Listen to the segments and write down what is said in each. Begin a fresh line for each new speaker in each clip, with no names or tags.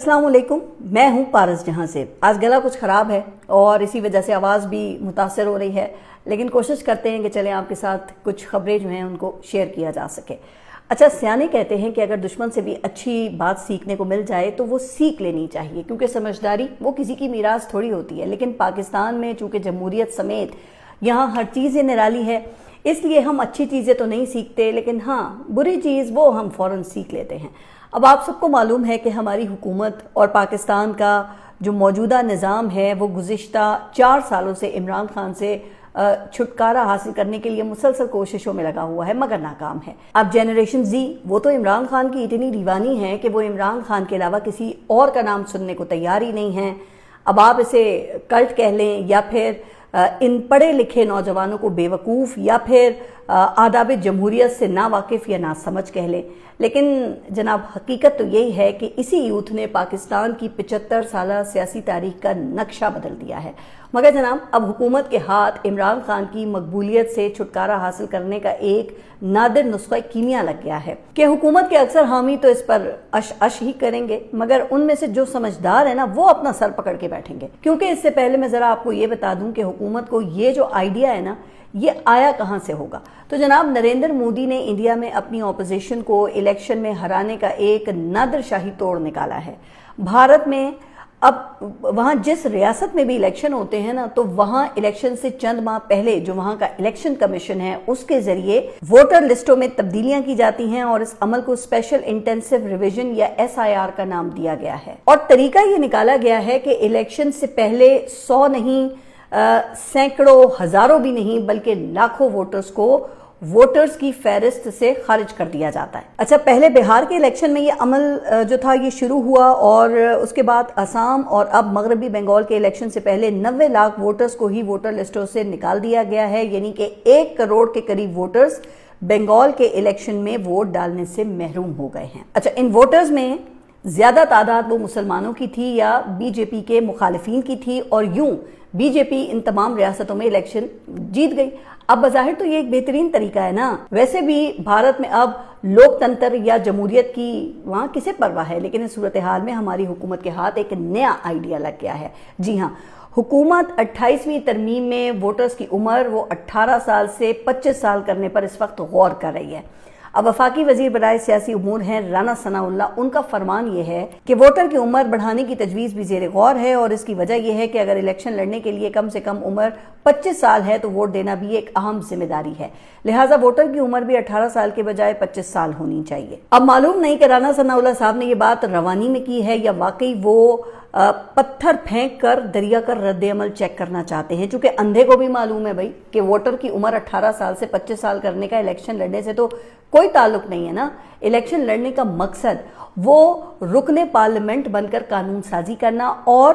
السلام علیکم، میں ہوں پارس جہاں سے۔ آج گلا کچھ خراب ہے اور اسی وجہ سے آواز بھی متاثر ہو رہی ہے، لیکن کوشش کرتے ہیں کہ چلیں آپ کے ساتھ کچھ خبریں جو ہیں ان کو شیئر کیا جا سکے۔ اچھا، سیانے کہتے ہیں کہ اگر دشمن سے بھی اچھی بات سیکھنے کو مل جائے تو وہ سیکھ لینی چاہیے، کیونکہ سمجھداری وہ کسی کی میراث تھوڑی ہوتی ہے۔ لیکن پاکستان میں چونکہ جمہوریت سمیت یہاں ہر چیز نرالی ہے، اس لیے ہم اچھی چیزیں تو نہیں سیکھتے، لیکن ہاں بری چیز وہ ہم فوراً سیکھ لیتے ہیں۔ اب آپ سب کو معلوم ہے کہ ہماری حکومت اور پاکستان کا جو موجودہ نظام ہے وہ گزشتہ 4 سالوں سے عمران خان سے چھٹکارا حاصل کرنے کے لیے مسلسل کوششوں میں لگا ہوا ہے، مگر ناکام ہے۔ اب جنریشن زی وہ تو عمران خان کی اتنی دیوانی ہے کہ وہ عمران خان کے علاوہ کسی اور کا نام سننے کو تیار ہی نہیں ہے۔ اب آپ اسے کلٹ کہہ لیں یا پھر ان پڑھے لکھے نوجوانوں کو بیوقوف یا پھر آداب جمہوریت سے نا واقف یا نا سمجھ کہہ لیں، لیکن جناب حقیقت تو یہی ہے کہ اسی یوتھ نے پاکستان کی 75 سالہ سیاسی تاریخ کا نقشہ بدل دیا ہے۔ مگر جناب اب حکومت کے ہاتھ عمران خان کی مقبولیت سے چھٹکارا حاصل کرنے کا ایک نادر نسخہ کیمیا لگ گیا ہے کہ حکومت کے اکثر حامی تو اس پر اش ہی کریں گے، مگر ان میں سے جو سمجھدار ہے نا وہ اپنا سر پکڑ کے بیٹھیں گے۔ کیونکہ اس سے پہلے میں ذرا آپ کو یہ بتا دوں کہ حکومت کو یہ جو آئیڈیا ہے نا یہ آیا کہاں سے ہوگا۔ تو جناب نریندر مودی نے انڈیا میں اپنی اپوزیشن کو الیکشن میں ہرانے کا ایک نادر شاہی توڑ نکالا ہے۔ بھارت میں اب وہاں جس ریاست میں بھی الیکشن ہوتے ہیں نا تو وہاں الیکشن سے چند ماہ پہلے جو وہاں کا الیکشن کمیشن ہے اس کے ذریعے ووٹر لسٹوں میں تبدیلیاں کی جاتی ہیں، اور اس عمل کو اسپیشل انٹینسو ریویژن یا SIR کا نام دیا گیا ہے۔ اور طریقہ یہ نکالا گیا ہے کہ الیکشن سے پہلے 100 نہیں، سینکڑوں ہزاروں بھی نہیں بلکہ لاکھوں ووٹرز کو ووٹرز کی فہرست سے خارج کر دیا جاتا ہے۔ اچھا، پہلے بہار کے الیکشن میں یہ عمل جو تھا یہ شروع ہوا، اور اس کے بعد آسام اور اب مغربی بنگال کے الیکشن سے پہلے 90 لاکھ ووٹرز کو ہی ووٹر لسٹوں سے نکال دیا گیا ہے، یعنی کہ 1 کروڑ کے قریب ووٹرز بنگال کے الیکشن میں ووٹ ڈالنے سے محروم ہو گئے ہیں۔ اچھا، ان ووٹرز میں زیادہ تعداد وہ مسلمانوں کی تھی یا BJP کے مخالفین کی تھی، اور یوں BJP ان تمام ریاستوں میں الیکشن جیت گئی۔ اب بظاہر تو یہ ایک بہترین طریقہ ہے نا، ویسے بھی بھارت میں اب لوک تنتر یا جمہوریت کی وہاں کسے پرواہ ہے، لیکن اس صورتحال میں ہماری حکومت کے ہاتھ ایک نیا آئیڈیا لگ گیا ہے۔ جی ہاں، حکومت 28ویں ترمیم میں ووٹرز کی عمر وہ 18 سال سے 25 سال کرنے پر اس وقت غور کر رہی ہے۔ اب وفاقی وزیر برائے سیاسی امور ہیں رانا ثناءاللہ، ان کا فرمان یہ ہے کہ ووٹر کی عمر بڑھانے کی تجویز بھی زیر غور ہے، اور اس کی وجہ یہ ہے کہ اگر الیکشن لڑنے کے لیے کم سے کم عمر 25 سال ہے تو ووٹ دینا بھی ایک اہم ذمہ داری ہے، لہٰذا ووٹر کی عمر بھی 18 سال کے بجائے 25 سال ہونی چاہیے۔ اب معلوم نہیں کہ رانا ثناءاللہ صاحب نے یہ بات روانی میں کی ہے یا واقعی وہ پتھر پھینک کر دریا کا رد عمل چیک کرنا چاہتے ہیں، چونکہ اندھے کو بھی معلوم ہے بھائی کہ ووٹر کی عمر 18 سال سے 25 سال کرنے کا الیکشن لڑنے سے تو کوئی تعلق نہیں ہے نا۔ الیکشن لڑنے کا مقصد وہ رکن پارلیمنٹ بن کر قانون سازی کرنا اور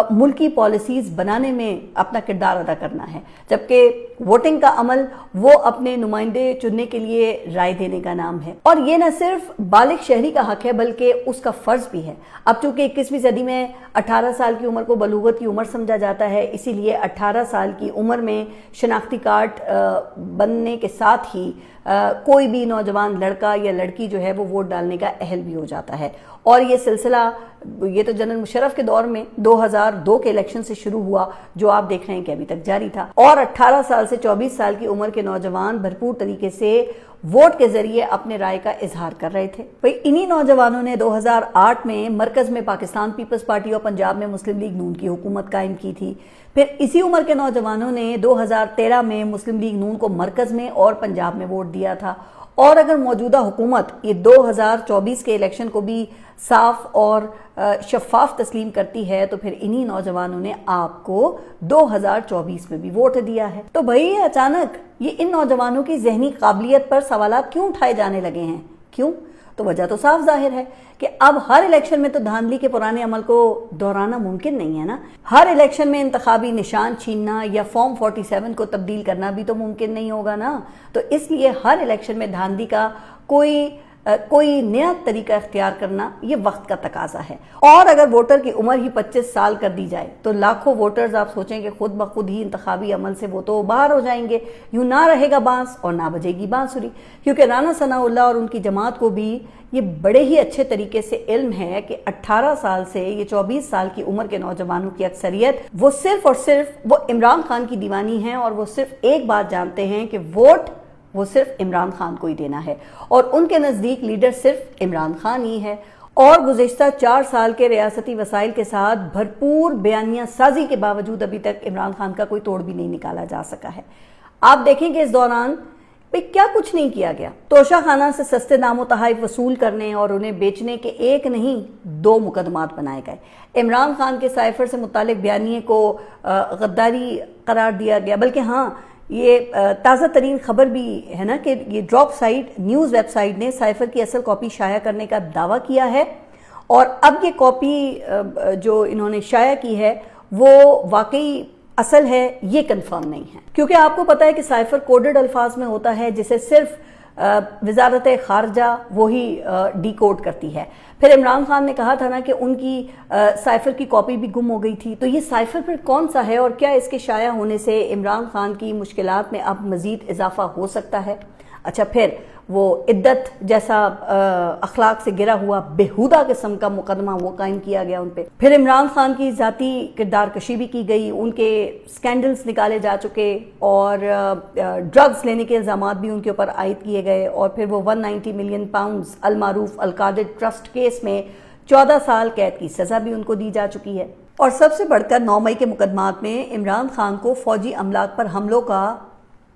ملکی پالیسیز بنانے میں اپنا کردار ادا کرنا ہے، جبکہ ووٹنگ کا عمل وہ اپنے نمائندے چننے کے لیے رائے دینے کا نام ہے، اور یہ نہ صرف بالغ شہری کا حق ہے بلکہ اس کا فرض بھی ہے۔ اب چونکہ 21ویں صدی میں 18 سال کی عمر کو بلوغت کی عمر سمجھا جاتا ہے، اسی لیے 18 سال کی عمر میں شناختی کارڈ بننے کے ساتھ ہی کوئی بھی نوجوان لڑکا یا لڑکی جو ہے وہ ووٹ ڈالنے کا اہل بھی ہو جاتا ہے، اور یہ سلسلہ یہ تو جنرل مشرف کے دور میں 2002 کے الیکشن سے شروع ہوا، جو آپ دیکھ رہے ہیں کہ ابھی تک جاری تھا، اور 18 سال سے 24 سال کی عمر کے نوجوان بھرپور طریقے سے ووٹ کے ذریعے اپنے رائے کا اظہار کر رہے تھے۔ انہی نوجوانوں نے 2008 میں مرکز میں پاکستان پیپلز پارٹی اور پنجاب میں مسلم لیگ نون کی حکومت قائم کی تھی۔ پھر اسی عمر کے نوجوانوں نے 2013 میں مسلم لیگ نون کو مرکز میں اور پنجاب میں ووٹ دیا تھا، اور اگر موجودہ حکومت یہ 2024 کے الیکشن کو بھی صاف اور شفاف تسلیم کرتی ہے تو پھر انہی نوجوانوں نے آپ کو 2024 میں بھی ووٹ دیا ہے۔ تو بھئی اچانک یہ ان نوجوانوں کی ذہنی قابلیت پر سوالات کیوں اٹھائے جانے لگے ہیں؟ کیوں؟ تو وجہ تو صاف ظاہر ہے کہ اب ہر الیکشن میں تو دھاندلی کے پرانے عمل کو دہرانا ممکن نہیں ہے نا۔ ہر الیکشن میں انتخابی نشان چھیننا یا فارم 47 کو تبدیل کرنا بھی تو ممکن نہیں ہوگا نا۔ تو اس لیے ہر الیکشن میں دھاندلی کا کوئی کوئی نیا طریقہ اختیار کرنا یہ وقت کا تقاضا ہے۔ اور اگر ووٹر کی عمر ہی 25 سال کر دی جائے تو لاکھوں ووٹرز آپ سوچیں کہ خود بخود ہی انتخابی عمل سے وہ تو باہر ہو جائیں گے، یوں نہ رہے گا بانس اور نہ بجے گی بانسری، کیونکہ رانا ثناءاللہ اور ان کی جماعت کو بھی یہ بڑے ہی اچھے طریقے سے علم ہے کہ 18 سال سے یہ 24 سال کی عمر کے نوجوانوں کی اکثریت وہ صرف اور صرف وہ عمران خان کی دیوانی ہیں، اور وہ صرف ایک بات جانتے ہیں کہ ووٹ وہ صرف عمران خان کو ہی دینا ہے، اور ان کے نزدیک لیڈر صرف عمران خان ہی ہے۔ اور گزشتہ 4 سال کے ریاستی وسائل کے ساتھ بھرپور بیانیہ سازی کے باوجود ابھی تک عمران خان کا کوئی توڑ بھی نہیں نکالا جا سکا ہے۔ آپ دیکھیں کہ اس دوران کیا کچھ نہیں کیا گیا۔ توشہ خانہ سے سستے دام و تحائف وصول کرنے اور انہیں بیچنے کے ایک نہیں 2 مقدمات بنائے گئے۔ عمران خان کے سائفر سے متعلق بیانیے کو غداری قرار دیا گیا، بلکہ ہاں یہ تازہ ترین خبر بھی ہے نا کہ یہ Drop Site News website نے سائفر کی اصل کاپی شائع کرنے کا دعویٰ کیا ہے، اور اب یہ کاپی جو انہوں نے شائع کی ہے وہ واقعی اصل ہے یہ کنفرم نہیں ہے، کیونکہ آپ کو پتا ہے کہ سائفر کوڈڈ الفاظ میں ہوتا ہے جسے صرف وزارت خارجہ وہی ڈی کوڈ کرتی ہے۔ پھر عمران خان نے کہا تھا نا کہ ان کی سائفر کی کاپی بھی گم ہو گئی تھی، تو یہ سائفر پھر کون سا ہے، اور کیا اس کے شائع ہونے سے عمران خان کی مشکلات میں اب مزید اضافہ ہو سکتا ہے؟ اچھا، پھر وہ عدت جیسا اخلاق سے گرا ہوا بیہودہ قسم کا مقدمہ وہ قائم کیا گیا ان پہ۔ پھر عمران خان کی ذاتی کردار کشی بھی کی گئی، ان کے سکینڈلز نکالے جا چکے، اور ڈرگز لینے کے الزامات بھی ان کے اوپر عائد کیے گئے، اور پھر وہ 190 ملین پاؤنڈز المعروف القادر ٹرسٹ کیس میں 14 سال قید کی سزا بھی ان کو دی جا چکی ہے۔ اور سب سے بڑھ کر 9 مئی کے مقدمات میں عمران خان کو فوجی املاک پر حملوں کا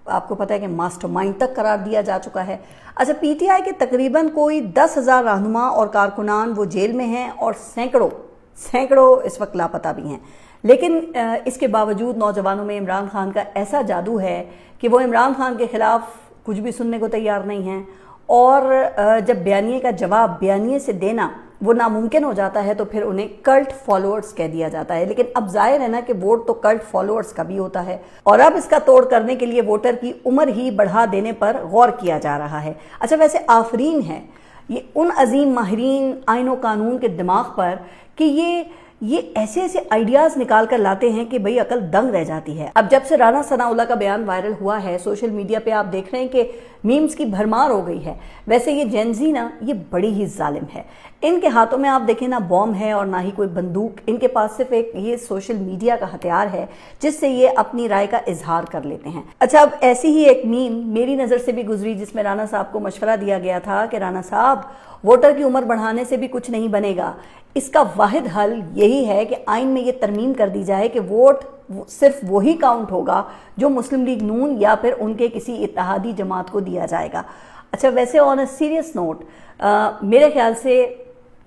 آپ کو پتہ ہے کہ ماسٹر مائنڈ تک قرار دیا جا چکا ہے۔ اچھا، پی ٹی آئی کے تقریباً کوئی 10,000 رہنما اور کارکنان وہ جیل میں ہیں، اور سینکڑوں اس وقت لاپتہ بھی ہیں، لیکن اس کے باوجود نوجوانوں میں عمران خان کا ایسا جادو ہے کہ وہ عمران خان کے خلاف کچھ بھی سننے کو تیار نہیں ہیں، اور جب بیانیے کا جواب بیانیے سے دینا وہ ناممکن ہو جاتا ہے تو پھر انہیں کلٹ فالوورز کہہ دیا جاتا ہے۔ لیکن اب ظاہر ہے نا کہ ووٹ تو کلٹ فالوورز کا بھی ہوتا ہے، اور اب اس کا توڑ کرنے کے لیے ووٹر کی عمر ہی بڑھا دینے پر غور کیا جا رہا ہے۔ اچھا، ویسے آفرین ہے یہ ان عظیم ماہرین آئین و قانون کے دماغ پر کہ یہ ایسے آئیڈیاز نکال کر لاتے ہیں کہ بھئی عقل دنگ رہ جاتی ہے۔ اب جب سے رانا ثناءاللہ کا بیان وائرل ہوا ہے سوشل میڈیا پہ آپ دیکھ رہے ہیں کہ میمز کی بھرمار ہو گئی ہے۔ ویسے یہ جینزی نا یہ بڑی ہی ظالم ہے، ان کے ہاتھوں میں آپ دیکھیں نہ بوم ہے اور نہ ہی کوئی بندوق، ان کے پاس صرف ایک یہ سوشل میڈیا کا ہتھیار ہے جس سے یہ اپنی رائے کا اظہار کر لیتے ہیں۔ اچھا، اب ایسی ہی ایک میم میری نظر سے بھی گزری جس میں رانا صاحب کو مشورہ دیا گیا تھا کہ رانا صاحب ووٹر کی عمر بڑھانے سے بھی کچھ نہیں بنے گا، اس کا واحد حل یہی ہے کہ آئین میں یہ ترمیم کر دی جائے کہ ووٹ صرف وہی کاؤنٹ ہوگا جو مسلم لیگ نون یا پھر ان کے کسی اتحادی جماعت کو دیا جائے گا۔ اچھا، ویسے آن اے سیریس نوٹ میرے خیال سے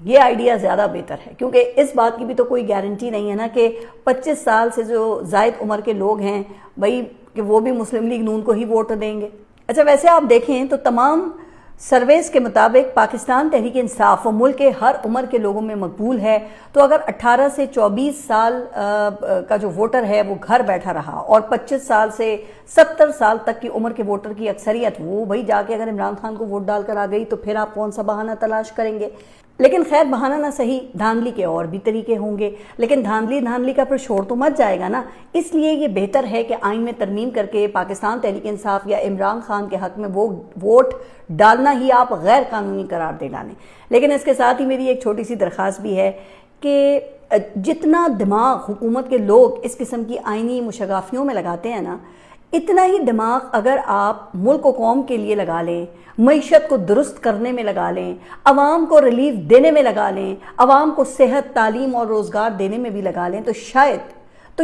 یہ آئیڈیا زیادہ بہتر ہے، کیونکہ اس بات کی بھی تو کوئی گارنٹی نہیں ہے نا کہ 25 سال سے جو زائد عمر کے لوگ ہیں بھائی کہ وہ بھی مسلم لیگ نون کو ہی ووٹ دیں گے۔ اچھا، ویسے آپ دیکھیں تو تمام سرویز کے مطابق پاکستان تحریک انصاف وہ ملک کے ہر عمر کے لوگوں میں مقبول ہے، تو اگر 18 سے 24 سال کا جو ووٹر ہے وہ گھر بیٹھا رہا اور 25 سال سے 70 سال تک کی عمر کے ووٹر کی اکثریت وہ بھائی جا کے اگر عمران خان کو ووٹ ڈال کر آ گئی تو پھر آپ کون سا بہانہ تلاش کریں گے؟ لیکن خیر، بہانہ نہ صحیح، دھاندلی کے اور بھی طریقے ہوں گے، لیکن دھاندلی کا پھر شور تو مچ جائے گا نا۔ اس لیے یہ بہتر ہے کہ آئین میں ترمیم کر کے پاکستان تحریک انصاف یا عمران خان کے حق میں وہ ووٹ ڈالنا ہی آپ غیر قانونی قرار دے ڈالیں۔ لیکن اس کے ساتھ ہی میری ایک چھوٹی سی درخواست بھی ہے کہ جتنا دماغ حکومت کے لوگ اس قسم کی آئینی مشغافیوں میں لگاتے ہیں نا، اتنا ہی دماغ اگر آپ ملک و قوم کے لیے لگا لیں، معیشت کو درست کرنے میں لگا لیں، عوام کو ریلیف دینے میں لگا لیں، عوام کو صحت، تعلیم اور روزگار دینے میں بھی لگا لیں تو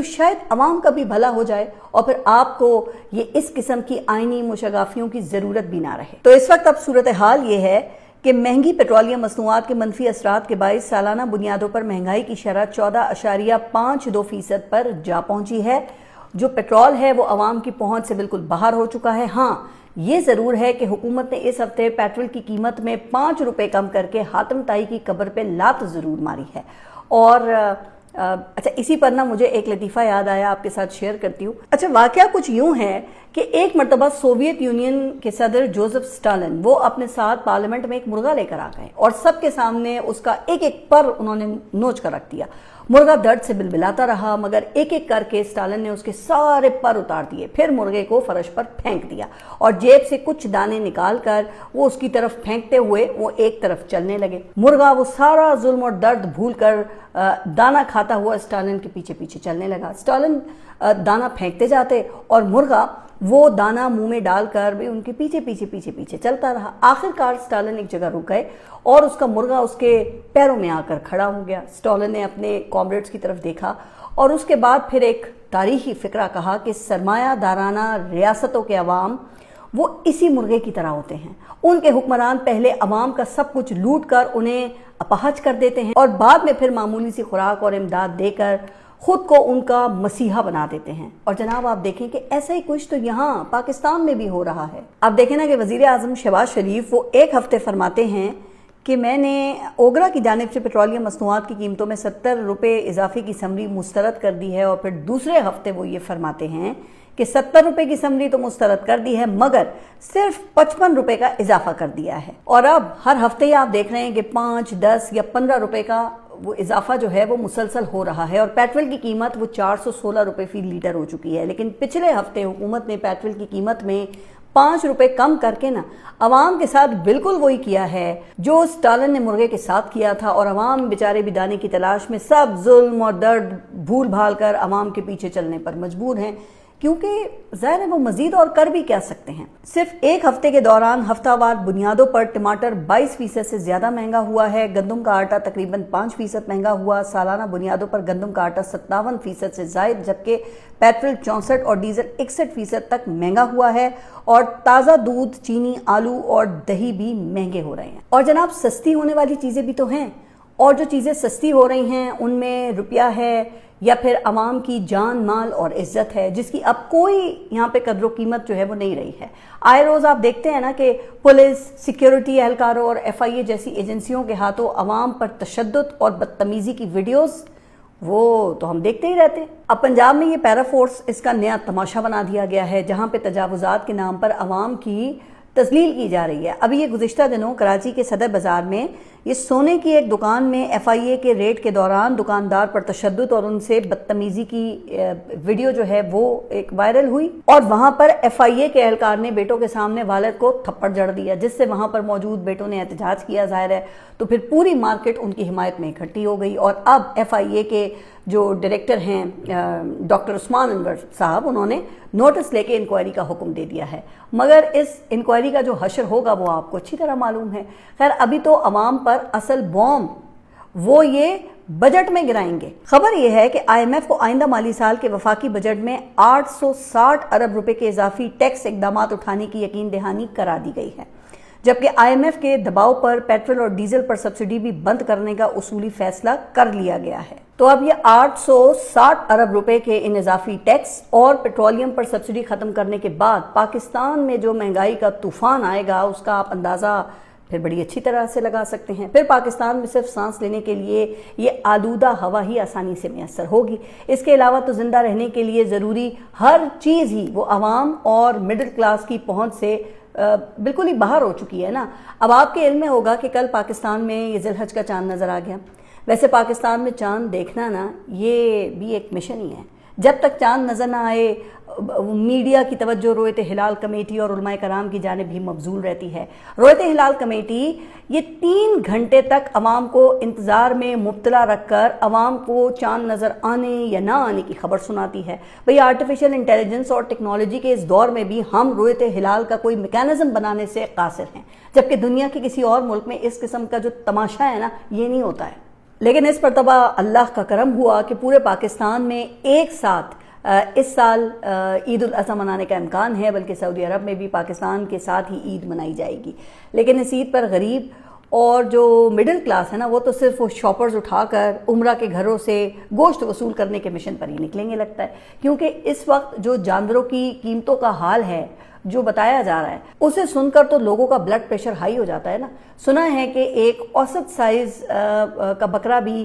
شاید عوام کا بھی بھلا ہو جائے، اور پھر آپ کو یہ اس قسم کی آئینی مشغافیوں کی ضرورت بھی نہ رہے۔ تو اس وقت اب صورتحال یہ ہے کہ مہنگی پیٹرولیم مصنوعات کے منفی اثرات کے باعث سالانہ بنیادوں پر مہنگائی کی شرح 14.52% پر جا پہنچی ہے۔ جو پیٹرول ہے وہ عوام کی پہنچ سے بالکل باہر ہو چکا ہے۔ ہاں، یہ ضرور ہے کہ حکومت نے اس ہفتے پیٹرول کی قیمت میں 5 روپے کم کر کے حاتم طائی کی قبر پہ لات ضرور ماری ہے، اور اچھا اسی پر نا مجھے ایک لطیفہ یاد آیا، آپ کے ساتھ شیئر کرتی ہوں۔ اچھا واقعہ کچھ یوں ہے کہ ایک مرتبہ سوویت یونین کے صدر جوزف اسٹالن وہ اپنے ساتھ پارلیمنٹ میں ایک مرغا لے کر آ گئے اور سب کے سامنے اس کا ایک ایک پر انہوں نے نوچ کر رکھ دیا۔ مرغا درد سے بلبلاتا رہا، مگر ایک ایک کر کے اسٹالن نے اس کے سارے پر اتار دیے، پھر مرغے کو فرش پر پھینک دیا اور جیب سے کچھ دانے نکال کر وہ اس کی طرف پھینکتے ہوئے وہ ایک طرف چلنے لگے۔ مرغا وہ سارا ظلم اور درد بھول کر دانا کھاتا ہوا اسٹالن کے پیچھے پیچھے چلنے لگا۔ اسٹالن دانا پھینکتے جاتے اور مرغا وہ دانا منہ میں ڈال کر بھی ان کے پیچھے پیچھے پیچھے پیچھے چلتا رہا۔ آخر کار اسٹالن ایک جگہ رک گئے اور اس کا مرغا اس کے پیروں میں آ کر کھڑا ہو گیا۔ اسٹالن نے اپنے کامریڈز کی طرف دیکھا اور اس کے بعد پھر ایک تاریخی فقرہ کہا کہ سرمایہ دارانہ ریاستوں کے عوام وہ اسی مرغے کی طرح ہوتے ہیں۔ ان کے حکمران پہلے عوام کا سب کچھ لوٹ کر انہیں اپاہج کر دیتے ہیں اور بعد میں پھر معمولی سی خوراک اور امداد دے کر خود کو ان کا مسیحا بنا دیتے ہیں۔ اور جناب آپ دیکھیں کہ ایسا ہی کچھ تو یہاں پاکستان میں بھی ہو رہا ہے۔ آپ دیکھیں نا کہ وزیر اعظم شہباز شریف وہ ایک ہفتے فرماتے ہیں کہ میں نے اوگرا کی جانب سے پیٹرولیم مصنوعات کی قیمتوں میں 70 روپے اضافے کی سمری مسترد کر دی ہے، اور پھر دوسرے ہفتے وہ یہ فرماتے ہیں کہ 70 روپے کی سمری تو مسترد کر دی ہے مگر صرف 55 روپے کا اضافہ کر دیا ہے۔ اور اب ہر ہفتے ہی آپ دیکھ رہے ہیں کہ 5، 10 یا 15 روپے کا وہ اضافہ جو ہے وہ مسلسل ہو رہا ہے، اور پیٹرول کی قیمت وہ 416 روپے فی لیٹر ہو چکی ہے۔ لیکن پچھلے ہفتے حکومت نے پیٹرول کی قیمت میں 5 روپے کم کر کے نا عوام کے ساتھ بالکل وہی کیا ہے جو اسٹالن نے مرغے کے ساتھ کیا تھا، اور عوام بیچارے بھی دانے کی تلاش میں سب ظلم اور درد بھول بھال کر عوام کے پیچھے چلنے پر مجبور ہیں، کیونکہ ظاہر ہے وہ مزید اور کر بھی کیا سکتے ہیں۔ صرف ایک ہفتے کے دوران ہفتہ وار بنیادوں پر ٹماٹر 22% سے زیادہ مہنگا ہوا ہے، گندم کا آٹا تقریباً 5% مہنگا ہوا، سالانہ بنیادوں پر گندم کا آٹا 57% سے زائد، جبکہ پیٹرول 64 اور ڈیزل 61% تک مہنگا ہوا ہے، اور تازہ دودھ، چینی، آلو اور دہی بھی مہنگے ہو رہے ہیں۔ اور جناب سستی ہونے والی چیزیں بھی تو ہیں، اور جو چیزیں سستی ہو رہی ہیں ان میں روپیہ ہے یا پھر عوام کی جان، مال اور عزت ہے، جس کی اب کوئی یہاں پہ قدر و قیمت جو ہے وہ نہیں رہی ہے۔ آئے روز آپ دیکھتے ہیں نا کہ پولیس، سیکیورٹی اہلکاروں اور FIA جیسی ایجنسیوں کے ہاتھوں عوام پر تشدد اور بدتمیزی کی ویڈیوز وہ تو ہم دیکھتے ہی رہتے ہیں۔ اب پنجاب میں یہ پیرا فورس اس کا نیا تماشا بنا دیا گیا ہے، جہاں پہ تجاوزات کے نام پر عوام کی تذلیل کی جا رہی ہے۔ ابھی یہ گزشتہ دنوں کراچی کے صدر بازار میں یہ سونے کی ایک دکان میں FIA کے ریڈ کے دوران دکاندار پر تشدد اور ان سے بدتمیزی کی ویڈیو جو ہے وہ ایک وائرل ہوئی، اور وہاں پر FIA کے اہلکار نے بیٹوں کے سامنے والد کو تھپڑ جڑ دیا، جس سے وہاں پر موجود بیٹوں نے احتجاج کیا، ظاہر ہے تو پھر پوری مارکیٹ ان کی حمایت میں اکٹھی ہو گئی۔ اور اب FIA کے جو ڈائریکٹر ہیں ڈاکٹر عثمان انور صاحب، انہوں نے نوٹس لے کے انکوائری کا حکم دے دیا ہے، مگر اس انکوائری کا جو حشر ہوگا وہ آپ کو اچھی طرح معلوم ہے۔ خیر ابھی تو عوام پر اصل بوم وہ یہ بجٹ میں گرائیں گے۔ خبر یہ ہے کہ IMF کو آئندہ مالی سال کے وفاقی بجٹ میں 860 ارب روپے کے اضافی ٹیکس اقدامات اٹھانے کی یقین دہانی کرا دی گئی ہے، جبکہ IMF کے دباؤ پر پیٹرول اور ڈیزل پر سبسڈی بھی بند کرنے کا اصولی فیصلہ کر لیا گیا ہے۔ تو اب یہ 860 ارب روپے کے ان اضافی ٹیکس اور پیٹرولیم پر سبسڈی ختم کرنے کے بعد پاکستان میں جو مہنگائی کا طوفان آئے گا اس کا آپ اندازہ پھر بڑی اچھی طرح سے لگا سکتے ہیں۔ پھر پاکستان میں صرف سانس لینے کے لیے یہ آلودہ ہوا ہی آسانی سے میسر ہوگی، اس کے علاوہ تو زندہ رہنے کے لیے ضروری ہر چیز ہی وہ عوام اور مڈل کلاس کی پہنچ سے بالکل ہی باہر ہو چکی ہے نا۔ اب آپ کے علم میں ہوگا کہ کل پاکستان میں یہ ذی الحج کا چاند نظر آ گیا۔ ویسے پاکستان میں چاند دیکھنا نا یہ بھی ایک مشن ہی ہے۔ جب تک چاند نظر نہ آئے میڈیا کی توجہ رویت ہلال کمیٹی اور علماء کرام کی جانب بھی مبذول رہتی ہے۔ رویت ہلال کمیٹی یہ 3 گھنٹے تک عوام کو انتظار میں مبتلا رکھ کر عوام کو چاند نظر آنے یا نہ آنے کی خبر سناتی ہے۔ بھئی آرٹیفیشل انٹیلیجنس اور ٹیکنالوجی کے اس دور میں بھی ہم رویت ہلال کا کوئی میکانزم بنانے سے قاصر ہیں، جبکہ دنیا کے کسی اور ملک میں اس قسم کا جو تماشا ہے نا یہ نہیں ہوتا ہے۔ لیکن اس مرتبہ اللہ کا کرم ہوا کہ پورے پاکستان میں ایک ساتھ اس سال عید الاضحیٰ منانے کا امکان ہے، بلکہ سعودی عرب میں بھی پاکستان کے ساتھ ہی عید منائی جائے گی۔ لیکن اس عید پر غریب اور جو مڈل کلاس ہے نا وہ تو صرف وہ شاپرز اٹھا کر عمرہ کے گھروں سے گوشت وصول کرنے کے مشن پر ہی نکلیں گے لگتا ہے، کیونکہ اس وقت جو جانوروں کی قیمتوں کا حال ہے جو بتایا جا رہا ہے اسے سن کر تو لوگوں کا بلڈ پریشر ہائی ہو جاتا ہے نا۔ سنا ہے کہ ایک اوسط سائز کا بکرا بھی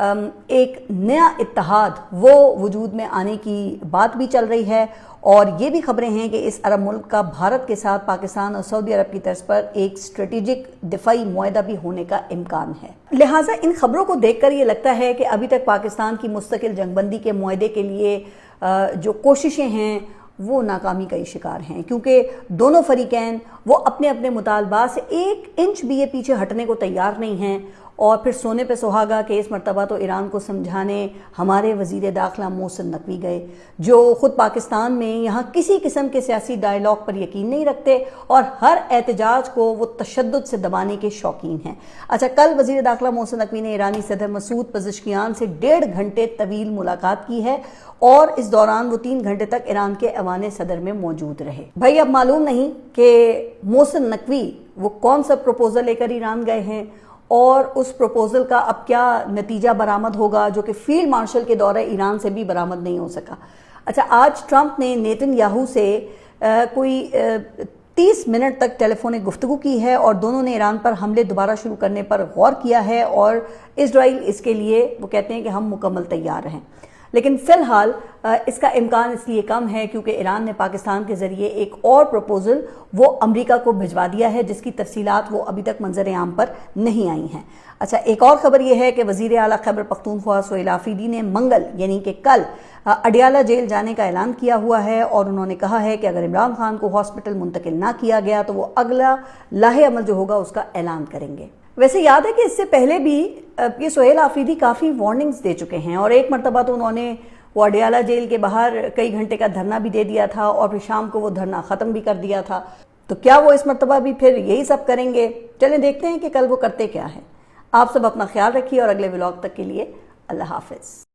ایک نیا اتحاد وہ وجود میں آنے کی بات بھی چل رہی ہے، اور یہ بھی خبریں ہیں کہ اس عرب ملک کا بھارت کے ساتھ پاکستان اور سعودی عرب کی طرز پر ایک اسٹریٹجک دفاعی معاہدہ بھی ہونے کا امکان ہے۔ لہٰذا ان خبروں کو دیکھ کر یہ لگتا ہے کہ ابھی تک پاکستان کی مستقل جنگ بندی کے معاہدے کے لیے جو کوششیں ہیں وہ ناکامی کا شکار ہیں، کیونکہ دونوں فریقین وہ اپنے اپنے مطالبات سے ایک انچ بھی یہ پیچھے ہٹنے کو تیار نہیں ہیں، اور پھر سونے پہ سہاگا کہ اس مرتبہ تو ایران کو سمجھانے ہمارے وزیر داخلہ محسن نقوی گئے، جو خود پاکستان میں یہاں کسی قسم کے سیاسی ڈائیلاگ پر یقین نہیں رکھتے اور ہر احتجاج کو وہ تشدد سے دبانے کے شوقین ہیں۔ اچھا، کل وزیر داخلہ محسن نقوی نے ایرانی صدر مسعود پزشکیان سے 1.5 گھنٹے طویل ملاقات کی ہے، اور اس دوران وہ 3 گھنٹے تک ایران کے ایوان صدر میں موجود رہے۔ بھائی اب معلوم نہیں کہ محسن نقوی وہ کون سا پروپوزل لے کر ایران گئے ہیں، اور اس پروپوزل کا اب کیا نتیجہ برآمد ہوگا، جو کہ فیلڈ مارشل کے دورہ ایران سے بھی برآمد نہیں ہو سکا۔ اچھا، آج ٹرمپ نے نیتن یاہو سے کوئی 30 منٹ تک ٹیلی فونک گفتگو کی ہے، اور دونوں نے ایران پر حملے دوبارہ شروع کرنے پر غور کیا ہے، اور اسرائیل اس کے لیے وہ کہتے ہیں کہ ہم مکمل تیار ہیں۔ لیکن فی الحال اس کا امکان اس لیے کم ہے کیونکہ ایران نے پاکستان کے ذریعے ایک اور پروپوزل وہ امریکہ کو بھجوا دیا ہے، جس کی تفصیلات وہ ابھی تک منظر عام پر نہیں آئی ہیں۔ اچھا، ایک اور خبر یہ ہے کہ وزیر اعلیٰ خیبر پختونخوا سہیل آفریدی نے منگل یعنی کہ کل اڈیالہ جیل جانے کا اعلان کیا ہوا ہے، اور انہوں نے کہا ہے کہ اگر عمران خان کو ہاسپٹل منتقل نہ کیا گیا تو وہ اگلا لاہے عمل جو ہوگا اس کا اعلان کریں گے۔ ویسے یاد ہے کہ اس سے پہلے بھی یہ سہیل آفریدی کافی وارننگز دے چکے ہیں، اور ایک مرتبہ تو انہوں نے وہ اڈیالہ جیل کے باہر کئی گھنٹے کا دھرنا بھی دے دیا تھا، اور پھر شام کو وہ دھرنا ختم بھی کر دیا تھا۔ تو کیا وہ اس مرتبہ بھی پھر یہی سب کریں گے؟ چلیں دیکھتے ہیں کہ کل وہ کرتے کیا ہیں۔ آپ سب اپنا خیال رکھیے، اور اگلے ولاگ تک کے لیے اللہ حافظ۔